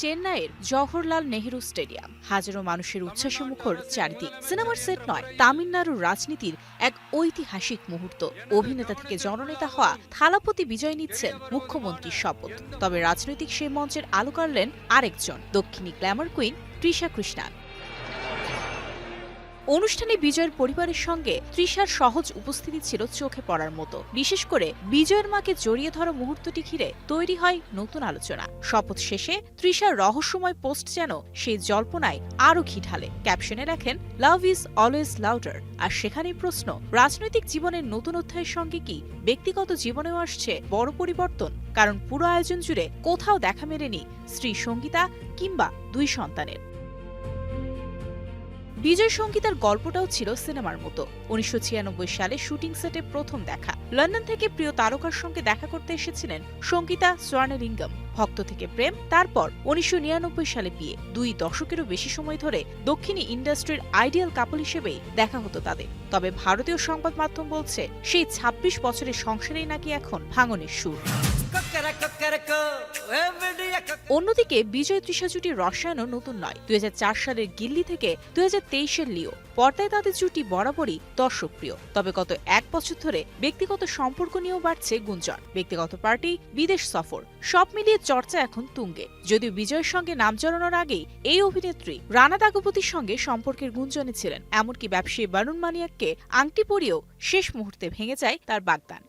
চেন্নাইয়ের জওহরলাল নেহেরু স্টেডিয়াম, হাজারো মানুষের উচ্ছ্বাসে মুখর চারিদিক। সিনেমার সেট নয়, তামিলনাড়ুর রাজনীতির এক ঐতিহাসিক মুহূর্ত। অভিনেতা থেকে জননেতা হওয়া থালাপতি বিজয় নিচ্ছেন মুখ্যমন্ত্রীর শপথ। তবে রাজনৈতিক সেই মঞ্চের আলো কাড়লেন আরেকজন, দক্ষিণী গ্ল্যামার কুইন তৃষা কৃষ্ণান। অনুষ্ঠানে বিজয়ের পরিবারের সঙ্গে তৃষার সহজ উপস্থিতি ছিল চোখে পড়ার মতো। বিশেষ করে বিজয়ের মাকে জড়িয়ে ধরা মুহূর্তটি ঘিরে তৈরি হয় নতুন আলোচনা। শপথ শেষে তৃষার রহস্যময় পোস্ট যেন সেই জল্পনায় আরও ঘি ঢালে। ক্যাপশনে লেখেন, লাভ ইজ অলওয়েজ লাউডার। আর সেখানেই প্রশ্ন, রাজনৈতিক জীবনের নতুন অধ্যায়ের সঙ্গে কি ব্যক্তিগত জীবনেও আসছে বড় পরিবর্তন? কারণ পুরো আয়োজন জুড়ে কোথাও দেখা মেলেনি স্ত্রী সঙ্গীতা কিংবা দুই সন্তানের। বিজয় সঙ্গীতার গল্পটাও ছিল সিনেমার মতো। 1996 সালে শুটিং সেটে প্রথম দেখা। লন্ডন থেকে প্রিয় তারকার সঙ্গে দেখা করতে এসেছিলেন সঙ্গীতা স্বর্ণলিঙ্গম। ভক্ত থেকে প্রেম, তারপর 1999 সালে বিয়ে। 2 দশকেরও বেশি সময় ধরে দক্ষিণী ইন্ডাস্ট্রির আইডিয়াল কাপল হিসেবেই দেখা হতো তাদের। তবে ভারতীয় সংবাদ মাধ্যম বলছে, সেই 26 বছরের সংসারেই নাকি এখন ভাঙনের সুর। অন্যদিকে বিজয় তৃষা জুটির রসায়নও নতুন নয়। 2004 সালের গিল্লি থেকে 2023-এর লিও, পর্দায় তাদের জুটি বরাবরই দর্শকপ্রিয়। তবে গত 1 বছর ধরে ব্যক্তিগত সম্পর্ক নিয়েও বাড়ছে গুঞ্জন। ব্যক্তিগত পার্টি, বিদেশ সফর, সব মিলিয়ে চর্চা এখন তুঙ্গে। যদিও বিজয়ের সঙ্গে নাম জড়ানোর আগেই এই অভিনেত্রী রানা দাগুপতির সঙ্গে সম্পর্কের গুঞ্জনে ছিলেন। এমনকি ব্যবসায়ী বারুন মানিয়াককে আংটি পরিয়েও শেষ মুহূর্তে ভেঙে যায় তার বাগদান।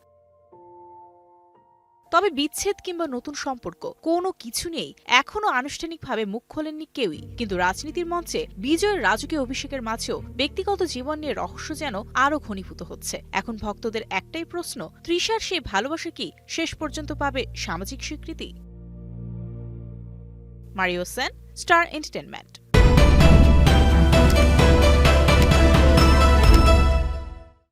তবে বিচ্ছেদ কিংবা নতুন সম্পর্ক কোনো কিছু নেই, এখনো আনুষ্ঠানিকভাবে মুখ খোলেননি কেউই। কিন্তু রাজনীতির মঞ্চে বিজয়ের রাজকীয় অভিষেকের মাঝেও ব্যক্তিগত জীবন নিয়ে রহস্য যেন আরও ঘনীভূত হচ্ছে। এখন ভক্তদের একটাই প্রশ্ন, তৃষার সেই ভালোবাসা কি শেষ পর্যন্ত পাবে সামাজিক স্বীকৃতি? Mario Sen, star entertainment.